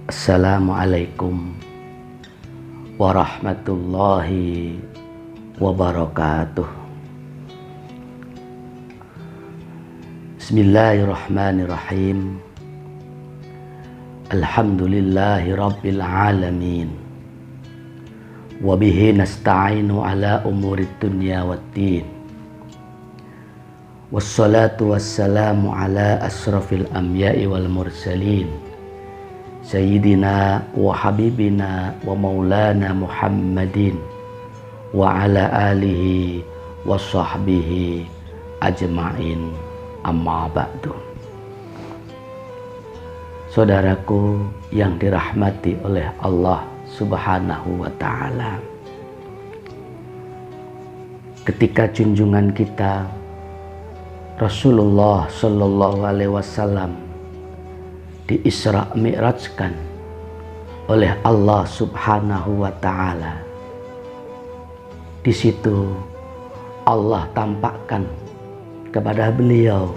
Assalamualaikum warahmatullahi wabarakatuh. Bismillahirrahmanirrahim. Alhamdulillahi rabbil alamin. Wabihi nasta'inu ala umurid dunya waddin. Wassalatu wassalamu ala asrafil anbiya'i wal mursalin, Sayyidina wa habibina wa maulana Muhammadin wa ala alihi wa sahbihi ajma'in, amma ba'du. Saudaraku yang dirahmati oleh Allah Subhanahu wa ta'ala, ketika junjungan kita Rasulullah Sallallahu Alaihi Wasallam di Isra Mi'rajkan oleh Allah Subhanahu wa ta'ala, di situ Allah tampakkan kepada beliau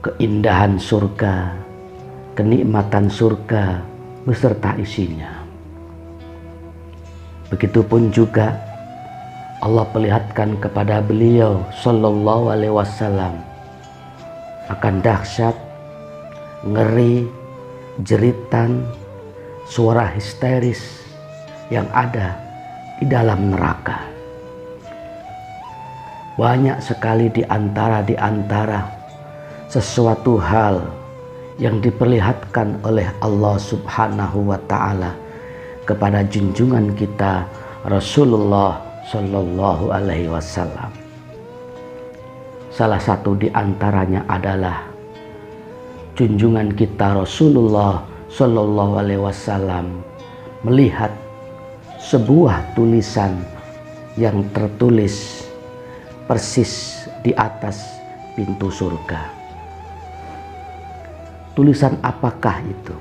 keindahan surga, kenikmatan surga beserta isinya. Begitupun juga Allah perlihatkan kepada beliau Sallallahu Alaihi Wasallam akan dahsyat, ngeri, jeritan, suara histeris yang ada di dalam neraka. Banyak sekali di antara sesuatu hal yang diperlihatkan oleh Allah Subhanahu wa ta'ala kepada junjungan kita Rasulullah Sallallahu Alaihi Wasallam. Salah satu di antaranya adalah junjungan kita Rasulullah Sallallahu Alaihi Wasallam melihat sebuah tulisan yang tertulis persis di atas pintu surga. Tulisan apakah itu?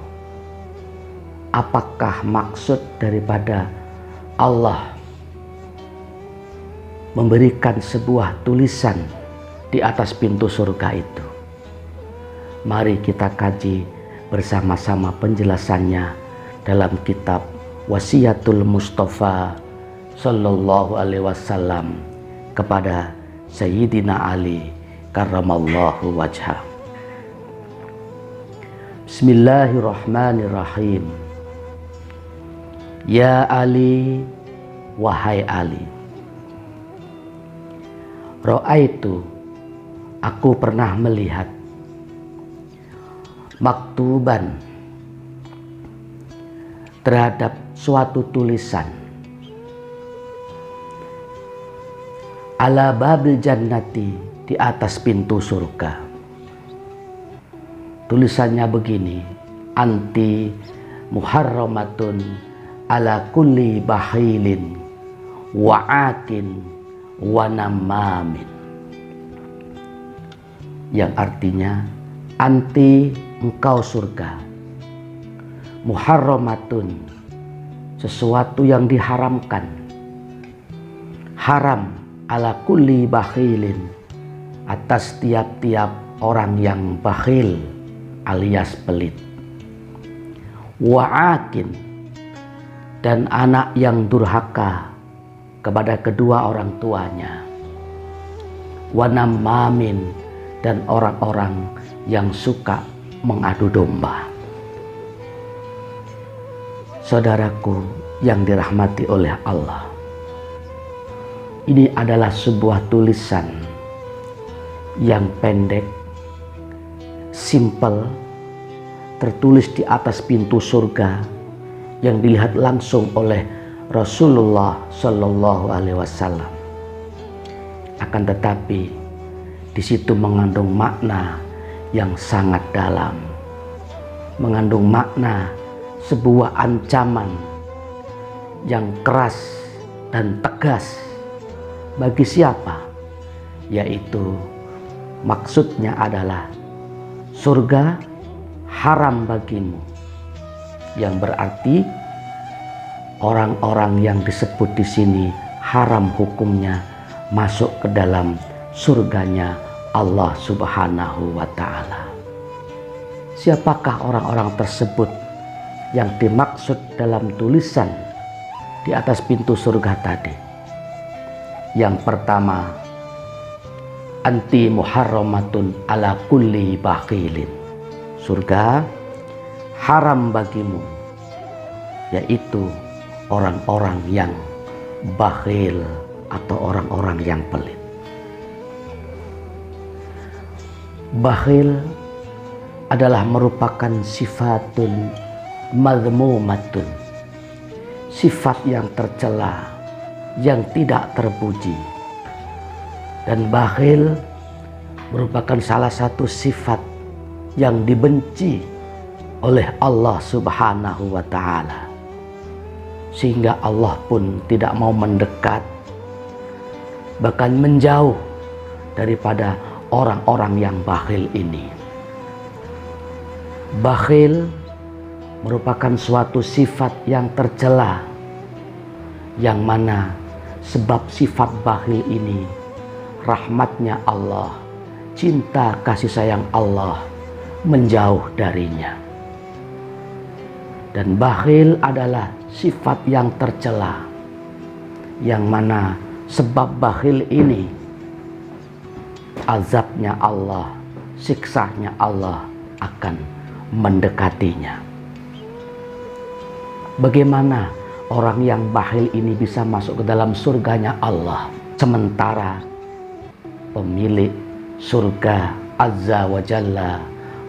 Apakah maksud daripada Allah memberikan sebuah tulisan di atas pintu surga itu? Mari kita kaji bersama-sama penjelasannya dalam kitab Wasiyatul Mustafa Sallallahu Alaihi Wasallam kepada Sayyidina Ali karramallahu wajhah. Bismillahirrahmanirrahim. Ya Ali, wahai Ali, Ra'aitu, aku pernah melihat, maktuban, terhadap suatu tulisan, ala babil jannati, di atas pintu surga. Tulisannya begini: anti muharramatun ala kulli bahilin wa'atin wa namamin. Yang artinya, anti, engkau surga, muharramatun, sesuatu yang diharamkan, haram, ala kulli bakhilin, atas tiap-tiap orang yang bakhil alias pelit, wa'akin, dan anak yang durhaka kepada kedua orang tuanya, wanamamin, dan orang-orang yang suka mengadu domba. Saudaraku yang dirahmati oleh Allah, ini adalah sebuah tulisan yang pendek, simple, tertulis di atas pintu surga yang dilihat langsung oleh Rasulullah Sallallahu Alaihi Wasallam. Akan tetapi di situ mengandung makna yang sangat dalam, mengandung makna sebuah ancaman yang keras dan tegas bagi siapa? Yaitu maksudnya adalah surga haram bagimu, yang berarti orang-orang yang disebut di sini haram hukumnya masuk ke dalam surganya Allah Subhanahu wa ta'ala. Siapakah orang-orang tersebut yang dimaksud dalam tulisan di atas pintu surga tadi. Yang pertama, anti muharramatun ala kulli bakhilin. Surga haram bagimu, yaitu orang-orang yang bakhil atau orang-orang yang pelit. Bakhil adalah merupakan sifatun madhmumatun, sifat yang tercela, yang tidak terpuji. Dan bakhil merupakan salah satu sifat yang dibenci oleh Allah Subhanahu wa ta'ala, sehingga Allah pun tidak mau mendekat, bahkan menjauh daripada orang-orang yang bakhil ini. Bakhil merupakan suatu sifat yang tercela, yang mana sebab sifat bakhil ini rahmatnya Allah, cinta kasih sayang Allah menjauh darinya. Dan bakhil adalah sifat yang tercela, yang mana sebab bakhil ini azabnya Allah, siksanya Allah akan mendekatinya. Bagaimana orang yang bakhil ini bisa masuk ke dalam surganya Allah, sementara pemilik surga Azza wa Jalla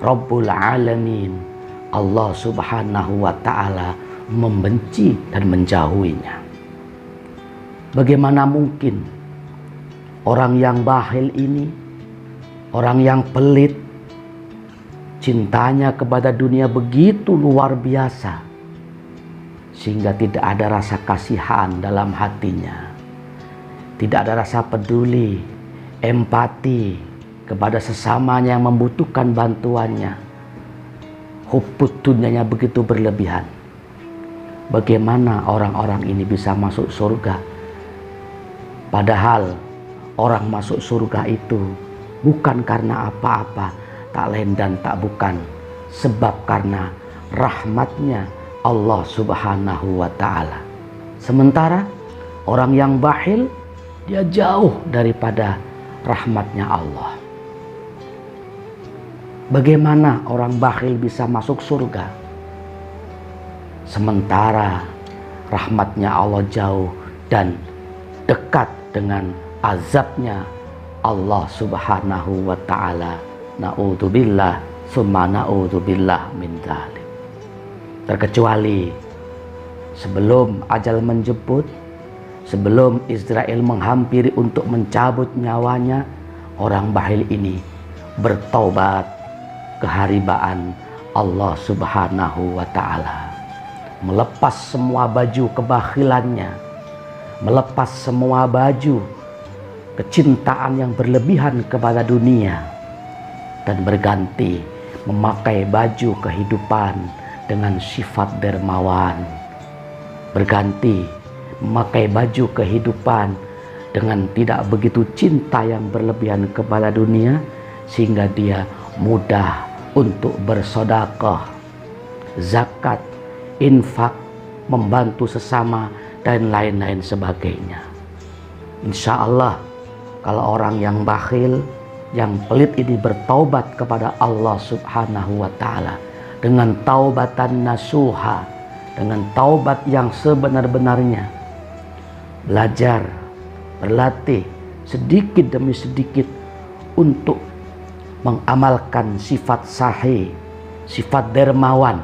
Rabbul Alamin Allah Subhanahu wa ta'ala membenci dan menjauhinya? Bagaimana mungkin orang yang bakhil ini, orang yang pelit, cintanya kepada dunia begitu luar biasa, sehingga tidak ada rasa kasihan dalam hatinya, tidak ada rasa peduli, empati kepada sesamanya yang membutuhkan bantuannya. Hubbud dunyanya begitu berlebihan. Bagaimana orang-orang ini bisa masuk surga? Padahal orang masuk surga itu bukan karena apa-apa, tak lain dan tak bukan sebab karena rahmatnya Allah Subhanahu wa ta'ala. Sementara orang yang bakhil, dia jauh daripada rahmatnya Allah. Bagaimana orang bakhil bisa masuk surga, sementara rahmatnya Allah jauh dan dekat dengan azabnya Allah Subhanahu wa ta'ala? Na'udzubillah summa na'udzubillah min dzalik. Terkecuali sebelum ajal menjemput, sebelum Israel menghampiri untuk mencabut nyawanya, orang bakhil ini bertaubat keharibaan Allah Subhanahu wa ta'ala, melepas semua baju kebakhilannya, melepas semua baju kecintaan yang berlebihan kepada dunia, dan berganti memakai baju kehidupan dengan sifat dermawan, berganti memakai baju kehidupan dengan tidak begitu cinta yang berlebihan kepada dunia, sehingga dia mudah untuk bersedekah, zakat, infak, membantu sesama, dan lain-lain sebagainya. Insya Allah, kalau orang yang bakhil, yang pelit ini bertaubat kepada Allah Subhanahu wa ta'ala dengan taubatan nasuha, dengan taubat yang sebenar-benarnya, belajar, berlatih sedikit demi sedikit untuk mengamalkan sifat sahih, sifat dermawan,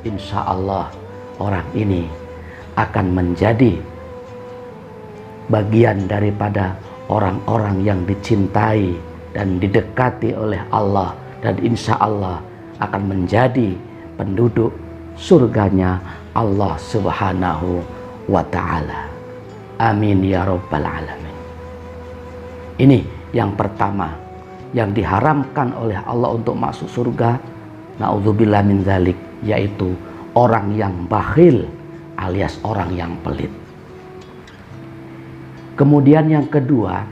insya Allah orang ini akan menjadi bagian daripada orang-orang yang dicintai dan didekati oleh Allah, dan insya Allah akan menjadi penduduk surganya Allah Subhanahu wa ta'ala. Amin ya rabbal alamin. Ini yang pertama yang diharamkan oleh Allah untuk masuk surga, na'udzubillah min dzalik, yaitu orang yang bakhil alias orang yang pelit. Kemudian yang kedua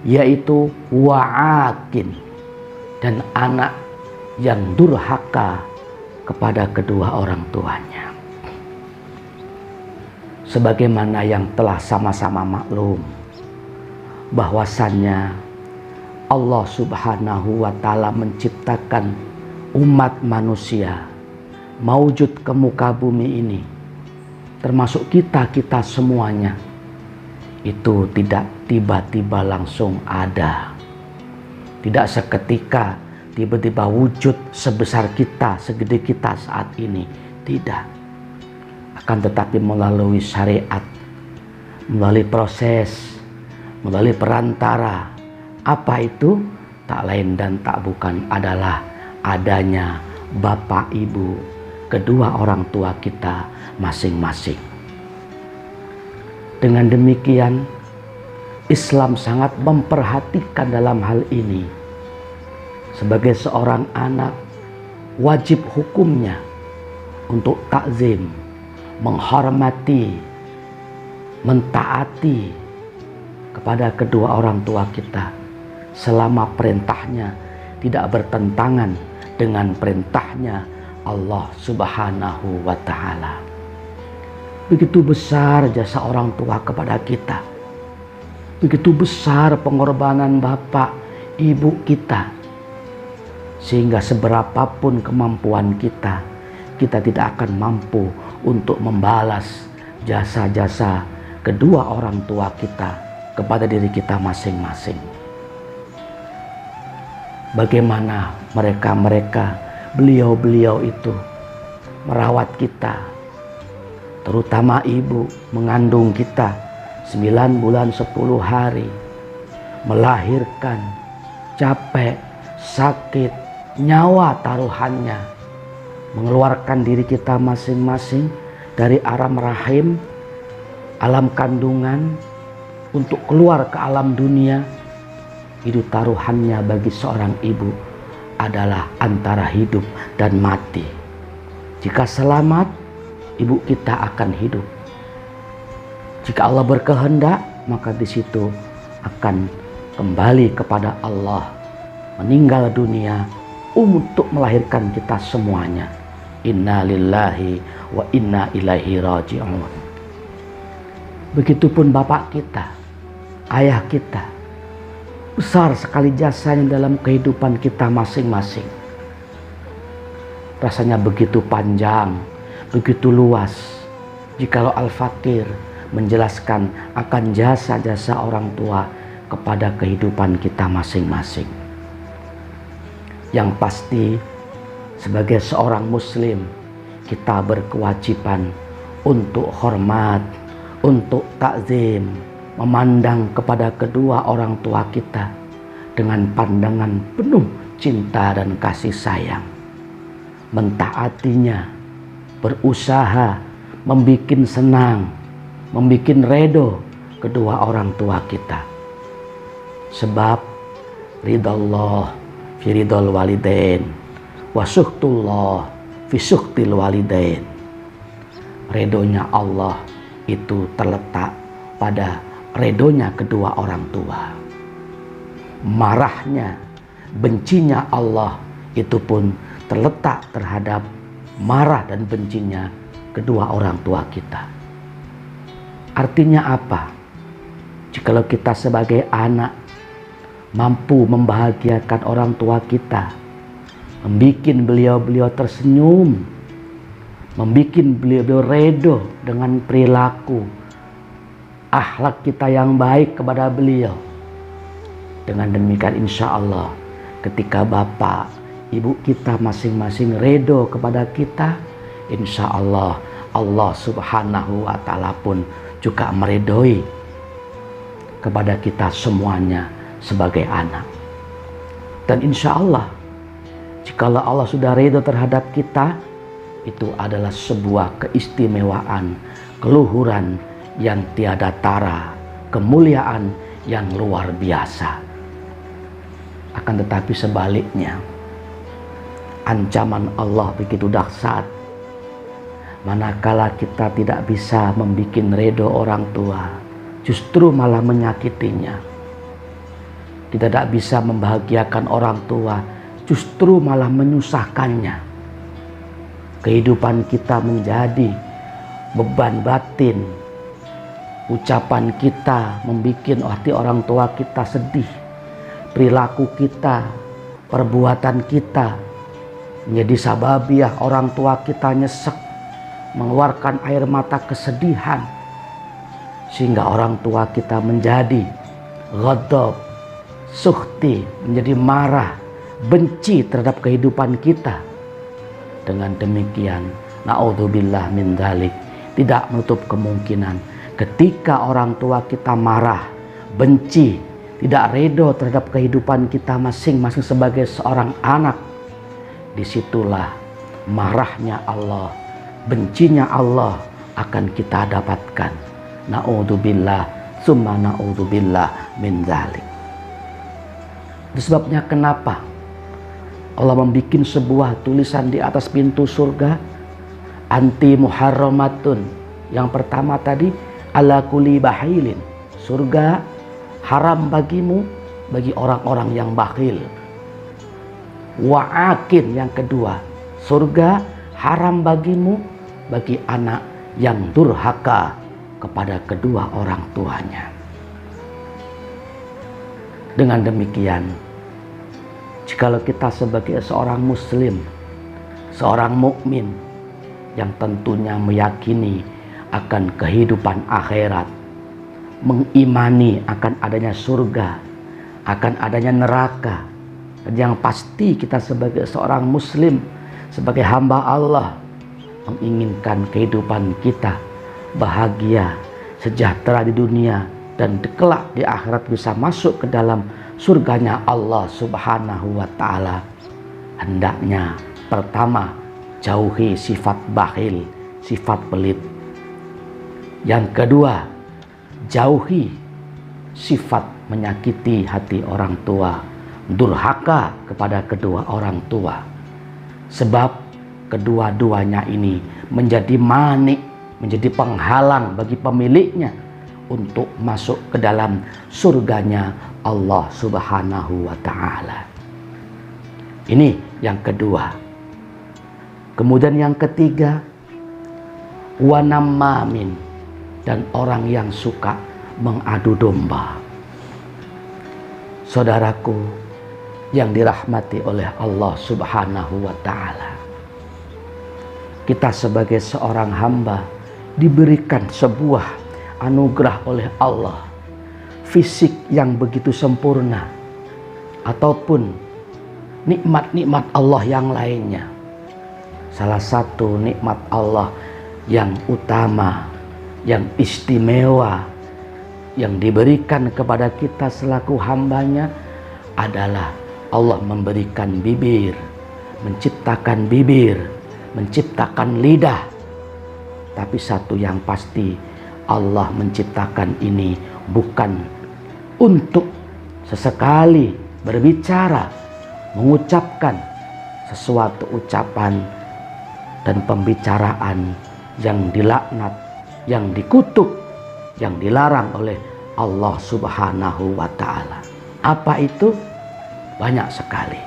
yaitu wa'akin, dan anak yang durhaka kepada kedua orang tuanya. Sebagaimana yang telah sama-sama maklum bahwasannya Allah Subhanahu wa Ta'ala menciptakan umat manusia maujud ke muka bumi ini, termasuk kita semuanya, itu tidak tiba-tiba langsung ada. Tidak seketika tiba-tiba wujud sebesar kita, segede kita saat ini. Tidak. Akan tetapi melalui syariat, melalui proses, melalui perantara. Apa itu? Tak lain dan tak bukan adalah adanya bapak ibu, kedua orang tua kita masing-masing. Dengan demikian, Islam sangat memperhatikan dalam hal ini. Sebagai seorang anak, wajib hukumnya untuk takzim, menghormati, mentaati kepada kedua orang tua kita selama perintahnya tidak bertentangan dengan perintahnya Allah Subhanahu wa Ta'ala. Begitu besar jasa orang tua kepada kita. Begitu besar pengorbanan bapak, ibu kita. Sehingga seberapapun kemampuan kita, kita tidak akan mampu untuk membalas jasa-jasa kedua orang tua kita kepada diri kita masing-masing. Bagaimana mereka, beliau-beliau itu merawat kita, terutama ibu mengandung kita 9 bulan 10 hari, melahirkan, capek, sakit, nyawa taruhannya, mengeluarkan diri kita masing-masing dari alam rahim, alam kandungan, untuk keluar ke alam dunia. Itu taruhannya bagi seorang ibu adalah antara hidup dan mati. Jika selamat, ibu kita akan hidup. Jika Allah berkehendak, maka di situ akan kembali kepada Allah, meninggal dunia untuk melahirkan kita semuanya. Inna lillahi wa inna ilaihi raji'un. Begitupun bapak kita, ayah kita. Besar sekali jasanya dalam kehidupan kita masing-masing. Rasanya begitu panjang, begitu luas. Jikalau Al-Fakir menjelaskan akan jasa-jasa orang tua kepada kehidupan kita masing-masing. Yang pasti, sebagai seorang muslim, kita berkewajiban untuk hormat, untuk takzim, memandang kepada kedua orang tua kita dengan pandangan penuh cinta dan kasih sayang. Mentaatinya, berusaha, membikin senang, membikin redo kedua orang tua kita. Sebab ridallah fi ridal walidain wa suhtullah fi suhtil walidain. Redonya Allah itu terletak pada redonya kedua orang tua. Marahnya, bencinya Allah itu pun terletak terhadap marah dan bencinya kedua orang tua kita. Artinya apa? Jikalau kita sebagai anak mampu membahagiakan orang tua kita, membikin beliau-beliau tersenyum, membikin beliau-beliau redo dengan perilaku akhlak kita yang baik kepada beliau. Dengan demikian insya Allah ketika bapak, ibu kita masing-masing redo kepada kita, insya Allah Allah Subhanahu wa Ta'ala pun juga meredoi kepada kita semuanya sebagai anak. Dan insya Allah jikalau Allah sudah redo terhadap kita, itu adalah sebuah keistimewaan, keluhuran yang tiada tara, kemuliaan yang luar biasa. Akan tetapi sebaliknya, ancaman Allah begitu dahsyat. Manakala kita tidak bisa membuat redo orang tua, justru malah menyakitinya. Tidak bisa membahagiakan orang tua, justru malah menyusahkannya. kehidupan kita menjadi beban batin, ucapan kita membuat hati orang tua kita sedih, perilaku kita, perbuatan kita menjadi sababiah orang tua kita nyesek, mengeluarkan air mata kesedihan, sehingga orang tua kita menjadi ghadab, sukhti, menjadi marah, benci terhadap kehidupan kita. Dengan demikian, na'udzubillah min dzalik, tidak menutup kemungkinan ketika orang tua kita marah, benci, tidak ridho terhadap kehidupan kita masing-masing sebagai seorang anak, disitulah marahnya Allah, bencinya Allah akan kita dapatkan. Na'udzubillah summa na'udzubillah min dzalik. Itu sebabnya kenapa Allah membuat sebuah tulisan di atas pintu surga, anti muharramatun. Yang pertama tadi, ala kulli bahilin, surga haram bagimu, bagi orang-orang yang bakhil. Wa'akin, yang kedua, surga haram bagimu, bagi anak yang durhaka kepada kedua orang tuanya. Dengan demikian, jikalau kita sebagai seorang muslim, seorang mukmin yang tentunya meyakini akan kehidupan akhirat, mengimani akan adanya surga, akan adanya neraka, dan yang pasti kita sebagai seorang muslim, sebagai hamba Allah, menginginkan kehidupan kita bahagia, sejahtera di dunia, dan kelak di akhirat bisa masuk ke dalam surganya Allah Subhanahu wa ta'ala. Hendaknya pertama, jauhi sifat bakhil, sifat pelit. Yang kedua, jauhi sifat menyakiti hati orang tua, durhaka kepada kedua orang tua. Sebab kedua-duanya ini menjadi manik, menjadi penghalang bagi pemiliknya untuk masuk ke dalam surganya Allah Subhanahu wa ta'ala. Ini yang kedua. Kemudian yang ketiga, wanamamin, dan orang yang suka mengadu domba. Saudaraku yang dirahmati oleh Allah Subhanahu wa ta'ala, kita sebagai seorang hamba diberikan sebuah anugerah oleh Allah, fisik yang begitu sempurna, ataupun nikmat-nikmat Allah yang lainnya. Salah satu nikmat Allah yang utama, yang istimewa, yang diberikan kepada kita selaku hambanya adalah Allah memberikan bibir, menciptakan bibir, menciptakan lidah. Tapi satu yang pasti, Allah menciptakan ini bukan untuk sesekali berbicara, mengucapkan sesuatu ucapan dan pembicaraan yang dilaknat, yang dikutuk, yang dilarang oleh Allah Subhanahu wa ta'ala. Apa itu? Banyak sekali.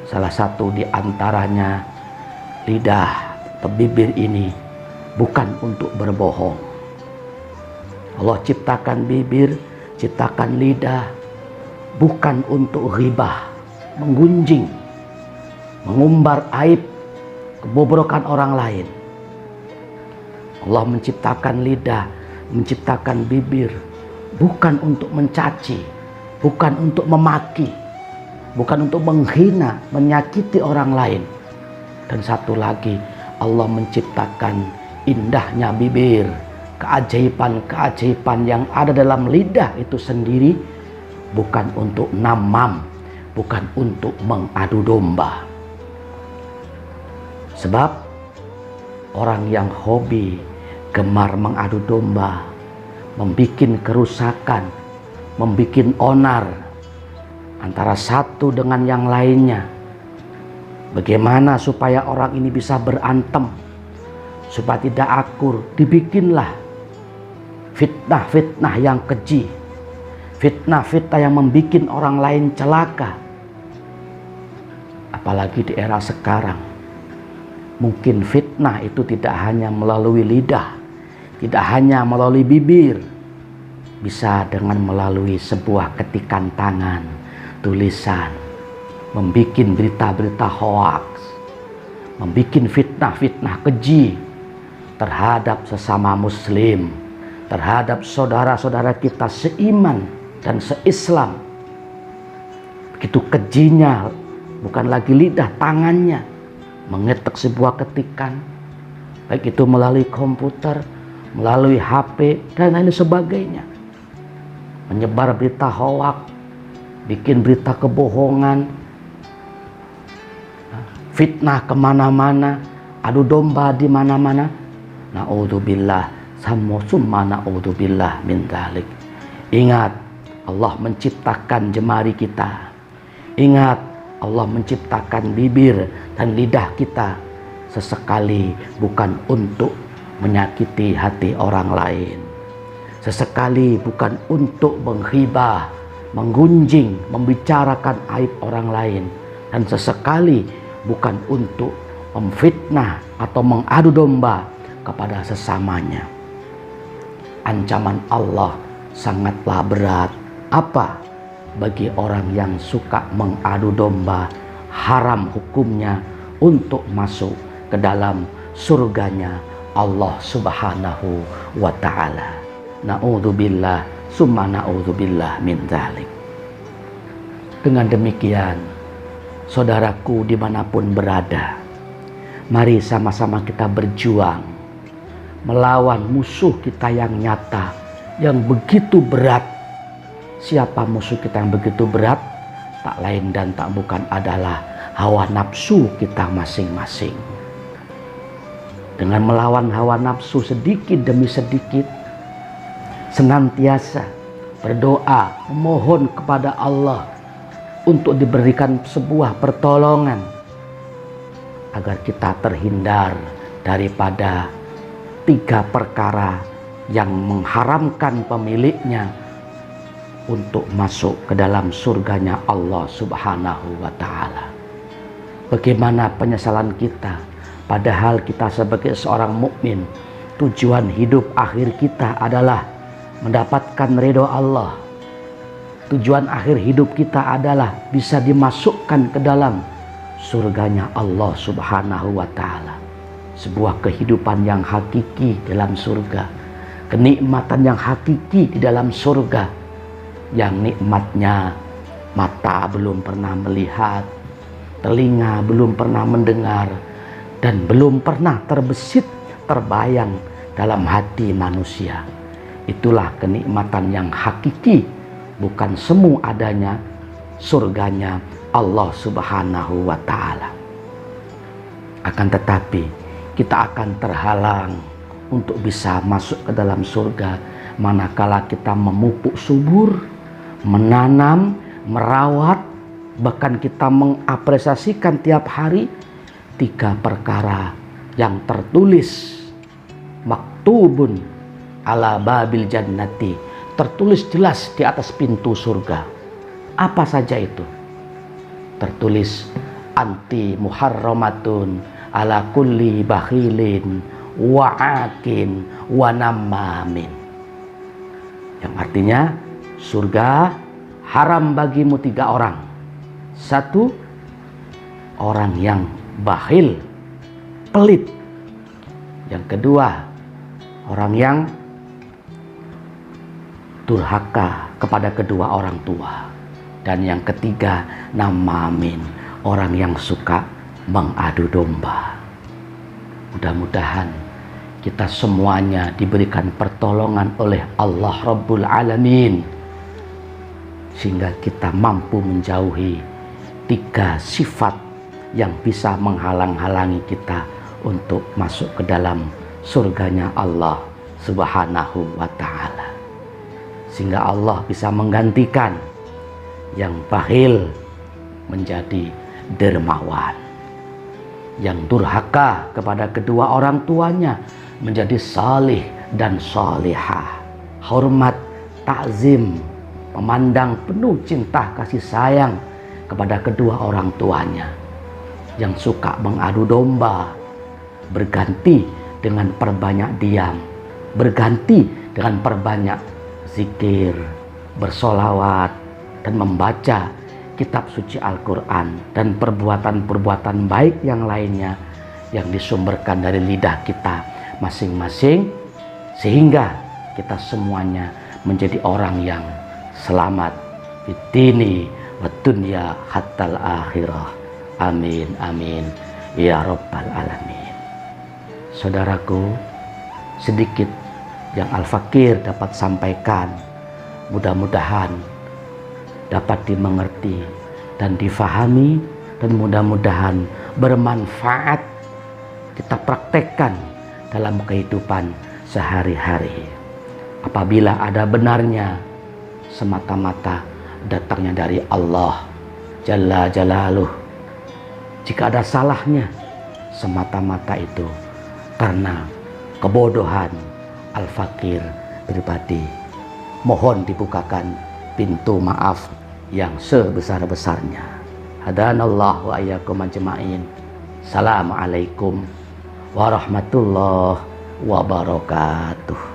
Salah satu di antaranya, lidah atau bibir ini bukan untuk berbohong. Allah ciptakan bibir, ciptakan lidah bukan untuk ghibah, menggunjing, mengumbar aib, kebobrokan orang lain. Allah menciptakan lidah, menciptakan bibir bukan untuk mencaci, bukan untuk memaki, bukan untuk menghina, menyakiti orang lain. Dan satu lagi, Allah menciptakan indahnya bibir, keajaiban-keajaiban yang ada dalam lidah itu sendiri bukan untuk namam, bukan untuk mengadu domba. Sebab orang yang hobi gemar mengadu domba, membikin kerusakan, membikin onar antara satu dengan yang lainnya. Bagaimana supaya orang ini bisa berantem, supaya tidak akur? Dibikinlah fitnah-fitnah yang keji, fitnah-fitnah yang membuat orang lain celaka. Apalagi di era sekarang, Mungkin fitnah itu tidak hanya melalui lidah, tidak hanya melalui bibir, bisa dengan melalui sebuah ketikan tangan, tulisan, membuat berita-berita hoax, membuat fitnah-fitnah keji terhadap sesama muslim, terhadap saudara-saudara kita seiman dan seislam. Begitu kejinya, bukan lagi lidah, tangannya mengetik sebuah ketikan, baik itu melalui komputer, melalui HP, dan lain sebagainya. Menyebar berita hoax, bikin berita kebohongan, fitnah kemana-mana, adu domba di mana-mana. Na'udzubillah, summa na'udzubillah min dzalik. Ingat, Allah menciptakan jemari kita. Ingat, Allah menciptakan bibir dan lidah kita sesekali bukan untuk menyakiti hati orang lain, sesekali bukan untuk menghibah, menggunjing, membicarakan aib orang lain, dan sesekali bukan untuk memfitnah atau mengadu domba kepada sesamanya. Ancaman Allah sangatlah berat. Apa? Bagi orang yang suka mengadu domba, haram hukumnya untuk masuk ke dalam surganya Allah Subhanahu wa ta'ala. Na'udzubillah, summa na'udzubillah min dzalik. Dengan demikian, saudaraku dimanapun berada, mari sama-sama kita berjuang melawan musuh kita yang nyata, yang begitu berat. Siapa musuh kita yang begitu berat? Tak lain dan tak bukan adalah hawa nafsu kita masing-masing. Dengan melawan hawa nafsu sedikit demi sedikit, senantiasa berdoa, memohon kepada Allah untuk diberikan sebuah pertolongan agar kita terhindar daripada 3 perkara yang mengharamkan pemiliknya untuk masuk ke dalam surganya Allah Subhanahu wa ta'ala. Bagaimana penyesalan kita, padahal kita sebagai seorang mukmin, tujuan hidup akhir kita adalah mendapatkan ridho Allah. Tujuan akhir hidup kita adalah bisa dimasukkan ke dalam surganya Allah Subhanahu wa ta'ala. Sebuah kehidupan yang hakiki dalam surga, kenikmatan yang hakiki di dalam surga, yang nikmatnya mata belum pernah melihat, telinga belum pernah mendengar, dan belum pernah terbesit terbayang dalam hati manusia. Itulah kenikmatan yang hakiki, bukan semu adanya surganya Allah Subhanahu wa ta'ala. Akan tetapi kita akan terhalang untuk bisa masuk ke dalam surga manakala kita memupuk subur, menanam, merawat, bahkan kita mengapresiasikan tiap hari 3 perkara yang tertulis maktubun ala babil jannati, tertulis jelas di atas pintu surga. Apa saja itu? Tertulis anti muharramatun ala kulli bakhilin wa'akin wa namamin, yang artinya surga haram bagimu 3 orang. 1, orang yang bakhil, pelit. Yang kedua, orang yang durhaka kepada kedua orang tua. Dan yang ketiga, namamin, orang yang suka mengadu domba. Mudah-mudahan kita semuanya diberikan pertolongan oleh Allah Rabbul Alamin, sehingga kita mampu menjauhi 3 sifat yang bisa menghalang-halangi kita untuk masuk ke dalam surganya Allah Subhanahu wa ta'ala. Sehingga Allah bisa menggantikan yang bakhil menjadi dermawan, yang durhaka kepada kedua orang tuanya menjadi salih dan salihah, hormat, takzim, memandang penuh cinta kasih sayang kepada kedua orang tuanya. Yang suka mengadu domba, berganti dengan perbanyak diam, berganti dengan perbanyak zikir, bersolawat, dan membaca kitab suci Al-Quran dan perbuatan-perbuatan baik yang lainnya yang disumberkan dari lidah kita masing-masing, sehingga kita semuanya menjadi orang yang selamat di dini wa dunya hattal akhirah. Amin amin ya rabbal alamin. Saudaraku, sedikit yang Al-Fakir dapat sampaikan mudah-mudahan dapat dimengerti dan difahami, dan mudah-mudahan bermanfaat kita praktekkan dalam kehidupan sehari-hari. Apabila ada benarnya, semata-mata datangnya dari Allah Jalla Jalaluh. Jika ada salahnya, semata-mata itu karena kebodohan Al-Fakir pribadi. Mohon dibukakan pintu maaf yang sebesar-besarnya. Hadanallahu wa iyyakum ajma'in. Assalamualaikum warahmatullahi wabarakatuh.